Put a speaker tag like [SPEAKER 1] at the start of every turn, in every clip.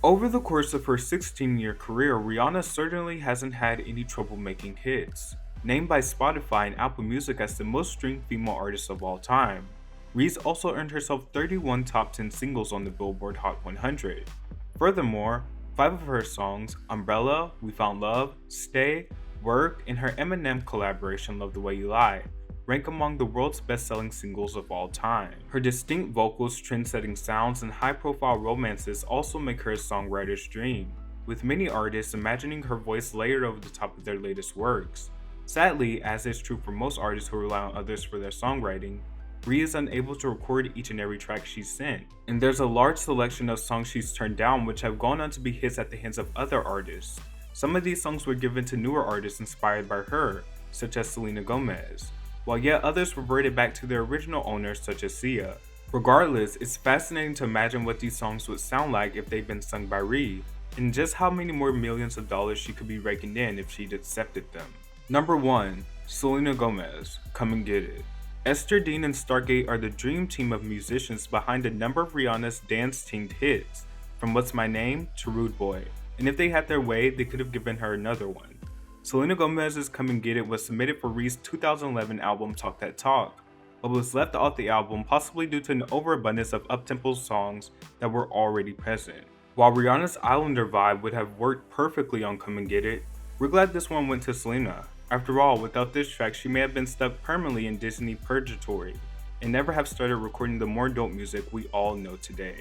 [SPEAKER 1] Over the course of her 16-year career, Rihanna certainly hasn't had any trouble making hits. Named by Spotify and Apple Music as the most streamed female artist of all time, Reese also earned herself 31 top 10 singles on the Billboard Hot 100. Furthermore, 5 of her songs, Umbrella, We Found Love, Stay, Work, and her Eminem collaboration Love the Way You Lie, rank among the world's best-selling singles of all time. Her distinct vocals, trend-setting sounds, and high-profile romances also make her a songwriter's dream, with many artists imagining her voice layered over the top of their latest works. Sadly, as is true for most artists who rely on others for their songwriting, Rhea is unable to record each and every track she's sent, and there's a large selection of songs she's turned down which have gone on to be hits at the hands of other artists. Some of these songs were given to newer artists inspired by her, such as Selena Gomez, while yet others reverted back to their original owners such as Sia. Regardless, it's fascinating to imagine what these songs would sound like if they'd been sung by Rhea, and just how many more millions of dollars she could be raking in if she'd accepted them. Number 1. Selena Gomez, Come and Get It. Esther Dean and Stargate are the dream team of musicians behind a number of Rihanna's dance-themed hits, from What's My Name to Rude Boy, and if they had their way, they could have given her another one. Selena Gomez's Come and Get It was submitted for Rhea's 2011 album Talk That Talk, but was left off the album possibly due to an overabundance of uptempo songs that were already present. While Rihanna's Islander vibe would have worked perfectly on Come and Get It, we're glad this one went to Selena. After all, without this track, she may have been stuck permanently in Disney purgatory and never have started recording the more dope music we all know today.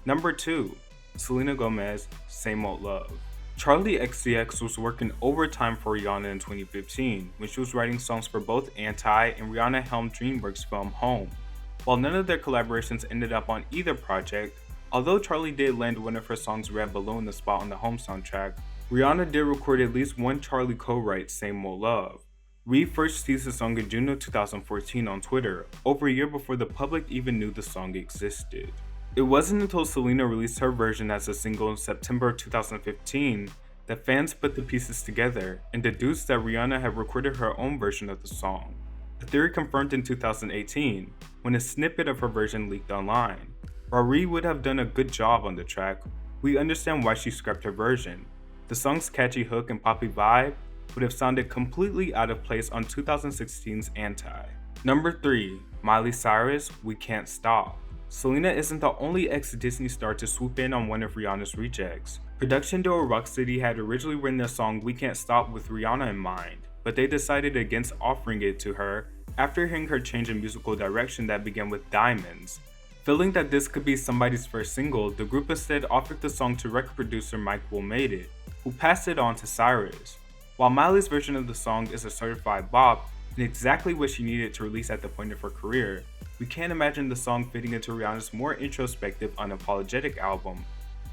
[SPEAKER 1] Number 2. Selena Gomez, Same Old Love. Charli XCX was working overtime for Rihanna in 2015 when she was writing songs for both Anti and Rihanna-helmed DreamWorks film Home. While none of their collaborations ended up on either project, although Charli did land one of her songs Red Balloon the spot on the Home soundtrack, Rihanna did record at least one Charli co-write Same Old Love. Rhea first teased the song in June of 2014 on Twitter, over a year before the public even knew the song existed. It wasn't until Selena released her version as a single in September 2015 that fans put the pieces together and deduced that Rihanna had recorded her own version of the song. A theory confirmed in 2018 when a snippet of her version leaked online. While Rhea would have done a good job on the track, we understand why she scrapped her version. The song's catchy hook and poppy vibe would have sounded completely out of place on 2016's Anti. Number 3. Miley Cyrus, We Cant Stop. Selena isn't the only ex-Disney star to swoop in on one of Rihanna's rejects. Production duo Rocksteady had originally written their song We Can't Stop with Rihanna in mind, but they decided against offering it to her after hearing her change in musical direction that began with Diamonds. Feeling that this could be somebody's first single, the group instead offered the song to record producer Mike Will Made It, who passed it on to Cyrus. While Miley's version of the song is a certified bop and exactly what she needed to release at the point of her career, we can't imagine the song fitting into Rihanna's more introspective, unapologetic album.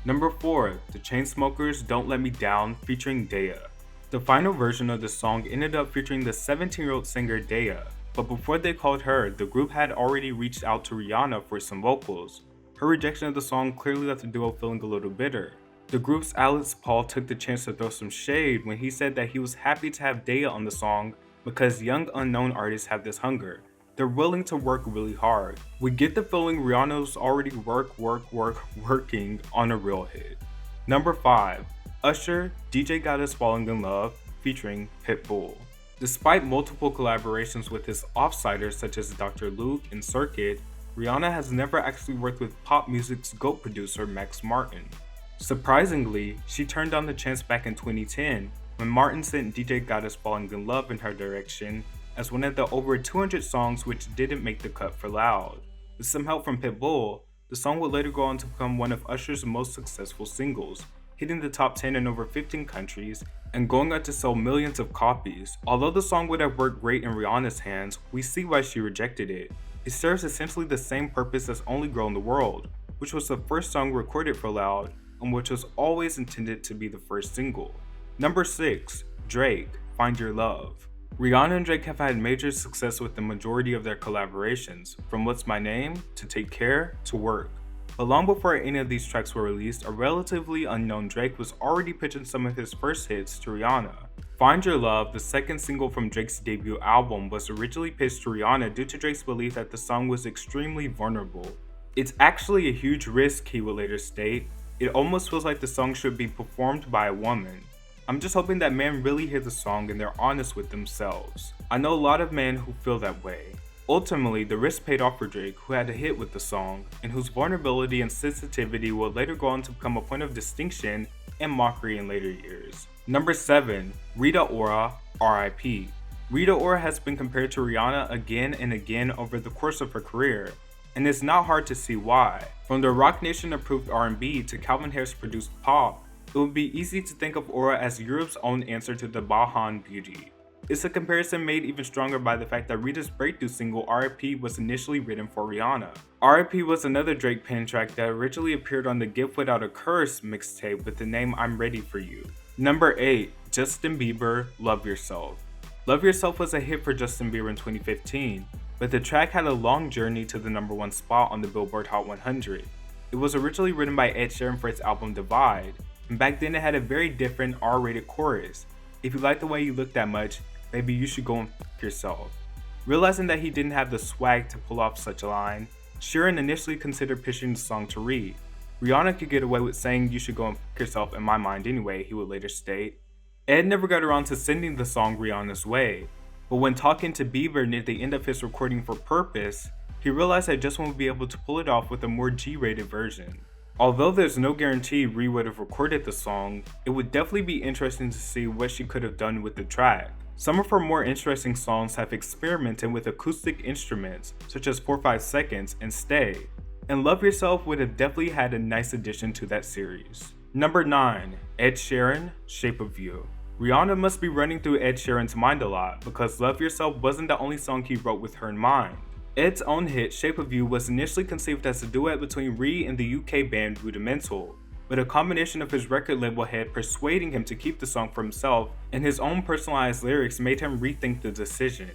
[SPEAKER 1] Number 4. The Chainsmokers, Don't Let Me Down featuring Daya. The final version of the song ended up featuring the 17-year-old singer Daya, but before they called her, the group had already reached out to Rihanna for some vocals. Her rejection of the song clearly left the duo feeling a little bitter. The group's Alex Paul took the chance to throw some shade when he said that he was happy to have Daya on the song because young unknown artists have this hunger. They're willing to work really hard. We get the feeling Rihanna's already working on a real hit. Number 5. Usher, DJ Got Us Falling in Love featuring Pitbull. Despite multiple collaborations with his offsiders such as Dr. Luke and Circuit, Rihanna has never actually worked with pop music's GOAT producer Max Martin. Surprisingly, she turned down the chance back in 2010 when Martin sent DJ Got Us Falling in Love in her direction as one of the over 200 songs which didn't make the cut for Loud. With some help from Pitbull, the song would later go on to become one of Usher's most successful singles, hitting the top 10 in over 15 countries and going on to sell millions of copies. Although the song would have worked great in Rihanna's hands, we see why she rejected it. It serves essentially the same purpose as Only Girl in the World, which was the first song recorded for Loud and which was always intended to be the first single. Number 6. Drake, Find Your Love. Rihanna and Drake have had major success with the majority of their collaborations, from What's My Name to Take Care to Work. But long before any of these tracks were released, a relatively unknown Drake was already pitching some of his first hits to Rihanna. Find Your Love, the second single from Drake's debut album, was originally pitched to Rihanna due to Drake's belief that the song was extremely vulnerable. It's actually a huge risk, he would later state. It almost feels like the song should be performed by a woman. I'm just hoping that men really hear the song and they're honest with themselves. I know a lot of men who feel that way. Ultimately, the risk paid off for Drake, who had a hit with the song, and whose vulnerability and sensitivity would later go on to become a point of distinction and mockery in later years. Number 7. Rita Ora RFP. Rita Ora has been compared to Rihanna again and again over the course of her career, and it's not hard to see why. From the Roc Nation approved R&B to Calvin Harris produced pop, it would be easy to think of Ora as Europe's own answer to the Bahan Beauty. It's a comparison made even stronger by the fact that Rita's breakthrough single RFP was initially written for Rihanna. RFP was another Drake pen track that originally appeared on the Gift Without a Curse mixtape with the name I'm Ready For You. Number 8. Justin Bieber, Love Yourself. Love Yourself was a hit for Justin Bieber in 2015, but the track had a long journey to the number 1 spot on the Billboard Hot 100. It was originally written by Ed Sheeran for his album Divide, and back then it had a very different R-rated chorus. If you like the way you look that much, maybe you should go and f yourself. Realizing that he didn't have the swag to pull off such a line, Sheeran initially considered pitching the song to Reed. Rihanna could get away with saying you should go and f yourself in my mind anyway, he would later state. Ed never got around to sending the song Rihanna's way, but when talking to Bieber near the end of his recording for Purpose, he realized that Justin would be able to pull it off with a more G-rated version. Although there's no guarantee Ree would have recorded the song, it would definitely be interesting to see what she could have done with the track. Some of her more interesting songs have experimented with acoustic instruments, such as 4-5 Seconds and Stay, and Love Yourself would have definitely had a nice addition to that series. Number 9. Ed Sheeran, Shape of You. Rihanna must be running through Ed Sheeran's mind a lot because Love Yourself wasn't the only song he wrote with her in mind. Ed's own hit, Shape of You, was initially conceived as a duet between Ree and the UK band Rudimental, but a combination of his record label head persuading him to keep the song for himself and his own personalized lyrics made him rethink the decision.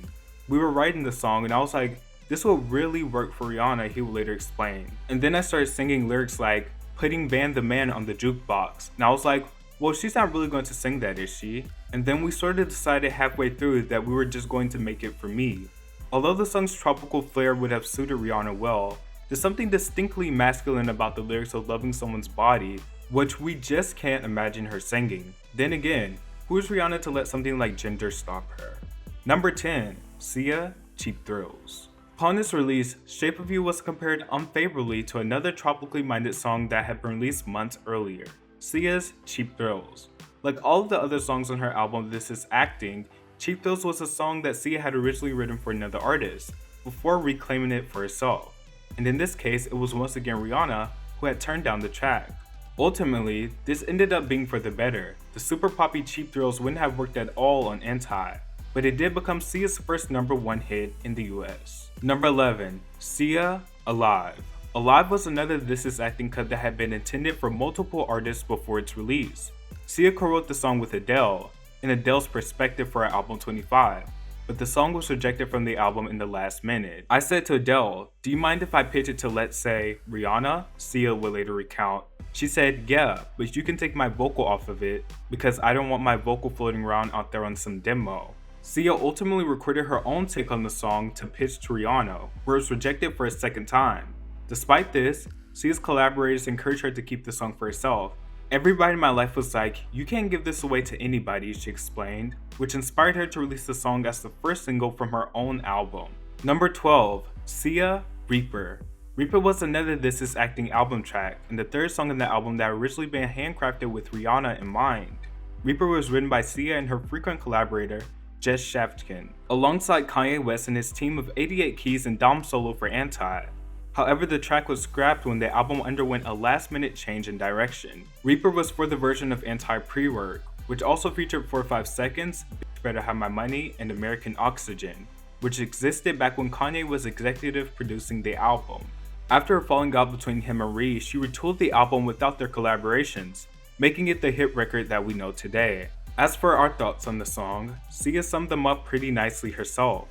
[SPEAKER 1] We were writing the song and I was like, this will really work for Rihanna, he would later explain. And then I started singing lyrics like, putting Van the Man on the jukebox, and I was like, well, she's not really going to sing that, is she? And then we sort of decided halfway through that we were just going to make it for me. Although the song's tropical flair would have suited Rihanna well, there's something distinctly masculine about the lyrics of loving someone's body, which we just can't imagine her singing. Then again, who is Rihanna to let something like gender stop her? Number 10. Sia, Cheap Thrills. Upon its release, Shape of You was compared unfavorably to another tropically minded song that had been released months earlier, Sia's Cheap Thrills. Like all of the other songs on her album This Is Acting, Cheap Thrills was a song that Sia had originally written for another artist, before reclaiming it for herself. And in this case, it was once again Rihanna who had turned down the track. Ultimately, this ended up being for the better. The super poppy Cheap Thrills wouldn't have worked at all on Anti, but it did become Sia's first number 1 hit in the US. Number 11. Sia Alive. Alive was another This Is Acting cut that had been intended for multiple artists before its release. Sia co-wrote the song with Adele, in Adele's perspective for her album 25, but the song was rejected from the album in the last minute. I said to Adele, do you mind if I pitch it to, let's say, Rihanna? Sia would later recount. She said, yeah, but you can take my vocal off of it because I don't want my vocal floating around out there on some demo. Sia ultimately recorded her own take on the song to pitch to Rihanna, where it was rejected for a second time. Despite this, Sia's collaborators encouraged her to keep the song for herself. Everybody in my life was like, you can't give this away to anybody, she explained, which inspired her to release the song as the first single from her own album. Number 12. SIA Reaper. Reaper was another This Is Acting album track, and the third song in the album that had originally been handcrafted with Rihanna in mind. Reaper was written by Sia and her frequent collaborator, Jess Shaftkin, alongside Kanye West and his team of 88 Keys and Dom Solo for Anti. However, the track was scrapped when the album underwent a last-minute change in direction. Reaper was for the version of Anti pre-work, which also featured 4-5 Seconds, Bitch Better Have My Money, and American Oxygen, which existed back when Kanye was executive producing the album. After a falling out between him and Ree, she retooled the album without their collaborations, making it the hit record that we know today. As for our thoughts on the song, Sia summed them up pretty nicely herself.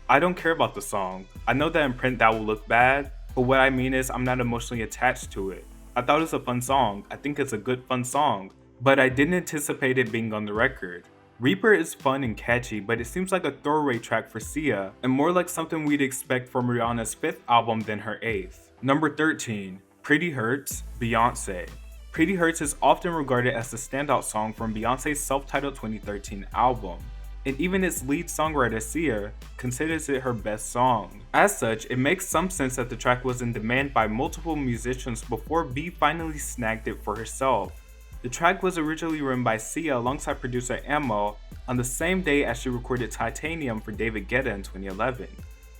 [SPEAKER 1] I don't care about the song. I know that in print that will look bad, but what I mean is I'm not emotionally attached to it. I thought it was a fun song. I think it's a good fun song, but I didn't anticipate it being on the record. Reaper is fun and catchy, but it seems like a throwaway track for Sia, and more like something we'd expect from Rihanna's 5th album than her 8th. Number 13. Pretty Hurts, Beyonce. Pretty Hurts is often regarded as the standout song from Beyonce's self-titled 2013 album, and even its lead songwriter Sia considers it her best song. As such, it makes some sense that the track was in demand by multiple musicians before B finally snagged it for herself. The track was originally written by Sia alongside producer Ammo on the same day as she recorded Titanium for David Guetta in 2011.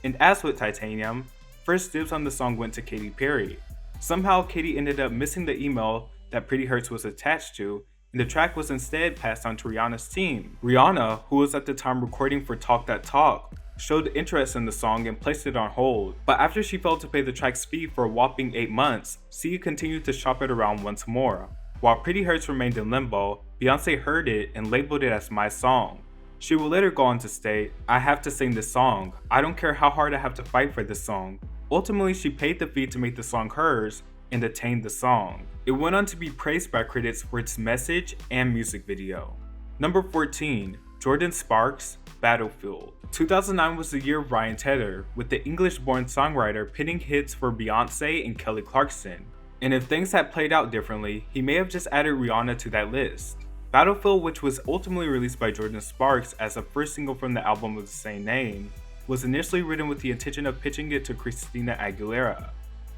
[SPEAKER 1] And as with Titanium, first dibs on the song went to Katy Perry. Somehow Katy ended up missing the email that Pretty Hurts was attached to, and the track was instead passed on to Rihanna's team. Rihanna, who was at the time recording for Talk That Talk, showed interest in the song and placed it on hold, but after she failed to pay the track's fee for a whopping 8 months, Sia continued to shop it around once more. While Pretty Hurts remained in limbo, Beyonce heard it and labeled it as My Song. She would later go on to state, "I have to sing this song. I don't care how hard I have to fight for this song." Ultimately, she paid the fee to make the song hers and attained the song. It went on to be praised by critics for its message and music video. Number 14. Jordin Sparks, Battlefield. 2009 was the year of Ryan Tedder, with the English-born songwriter penning hits for Beyonce and Kelly Clarkson. And if things had played out differently, he may have just added Rihanna to that list. Battlefield, which was ultimately released by Jordin Sparks as the first single from the album of the same name, was initially written with the intention of pitching it to Christina Aguilera.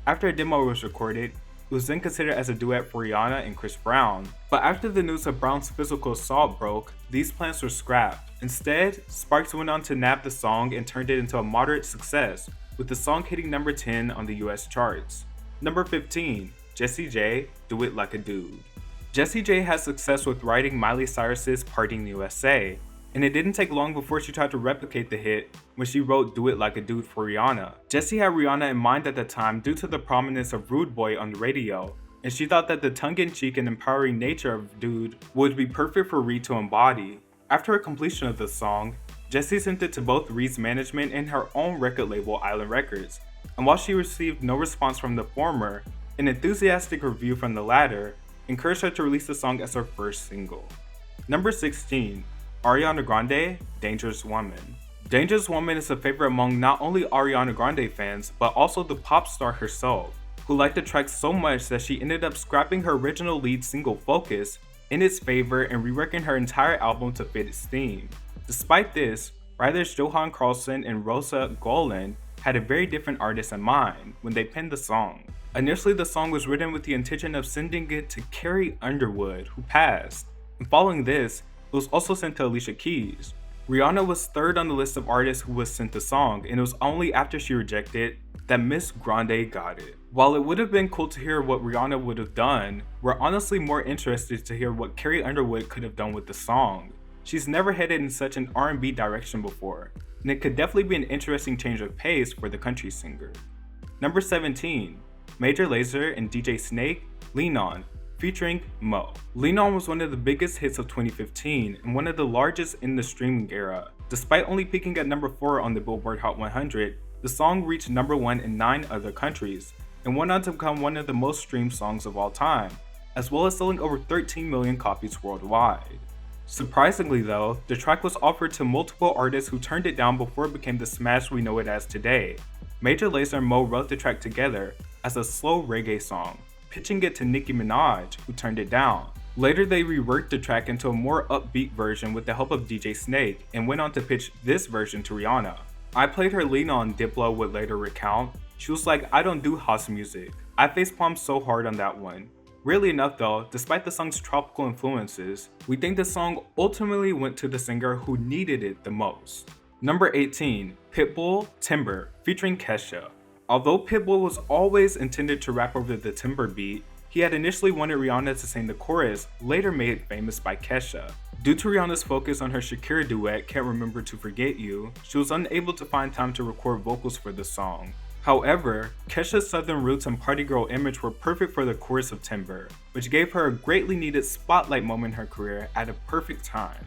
[SPEAKER 1] After a demo was recorded, it was then considered as a duet for Rihanna and Chris Brown. But after the news of Brown's physical assault broke, these plans were scrapped. Instead, Sparks went on to nab the song and turned it into a moderate success, with the song hitting number 10 on the US charts. Number 15. Jessie J, Do It Like a Dude. Jessie J had success with writing Miley Cyrus's Party in the USA, and it didn't take long before she tried to replicate the hit when she wrote Do It Like a Dude for Rihanna. Jessie had Rihanna in mind at the time due to the prominence of Rude Boy on the radio, and she thought that the tongue-in-cheek and empowering nature of Dude would be perfect for Reed to embody. After her completion of the song, Jessie sent it to both Reed's management and her own record label Island Records, and while she received no response from the former, an enthusiastic review from the latter encouraged her to release the song as her first single. Number 16. Ariana Grande, Dangerous Woman. Dangerous Woman is a favorite among not only Ariana Grande fans, but also the pop star herself, who liked the track so much that she ended up scrapping her original lead single Focus in its favor and reworking her entire album to fit its theme. Despite this, writers Johan Carlson and Rosa Golan had a very different artist in mind when they penned the song. Initially, the song was written with the intention of sending it to Carrie Underwood, who passed, and following this, it was also sent to Alicia Keys. Rihanna was third on the list of artists who was sent the song, and it was only after she rejected that Miss Grande got it. While it would have been cool to hear what Rihanna would have done, we're honestly more interested to hear what Carrie Underwood could have done with the song. She's never headed in such an R&B direction before, and it could definitely be an interesting change of pace for the country singer. Number 17. Major Lazer and DJ Snake, Lean On, featuring Mo. Lean On was one of the biggest hits of 2015 and one of the largest in the streaming era. Despite only peaking at number 4 on the Billboard Hot 100, the song reached number 1 in 9 other countries and went on to become one of the most streamed songs of all time, as well as selling over 13 million copies worldwide. Surprisingly though, the track was offered to multiple artists who turned it down before it became the smash we know it as today. Major Lazer and Mo wrote the track together as a slow reggae song, pitching it to Nicki Minaj, who turned it down. Later they reworked the track into a more upbeat version with the help of DJ Snake and went on to pitch this version to Rihanna. I played her Lean On, Diplo would later recount. She was like, "I don't do house music. I facepalmed so hard on that one." Weirdly enough though, despite the song's tropical influences, we think the song ultimately went to the singer who needed it the most. Number 18. Pitbull, Timber, featuring Kesha. Although Pitbull was always intended to rap over the Timber beat, he had initially wanted Rihanna to sing the chorus, later made famous by Kesha. Due to Rihanna's focus on her Shakira duet, Can't Remember to Forget You, she was unable to find time to record vocals for the song. However, Kesha's southern roots and party girl image were perfect for the chorus of Timber, which gave her a greatly needed spotlight moment in her career at a perfect time.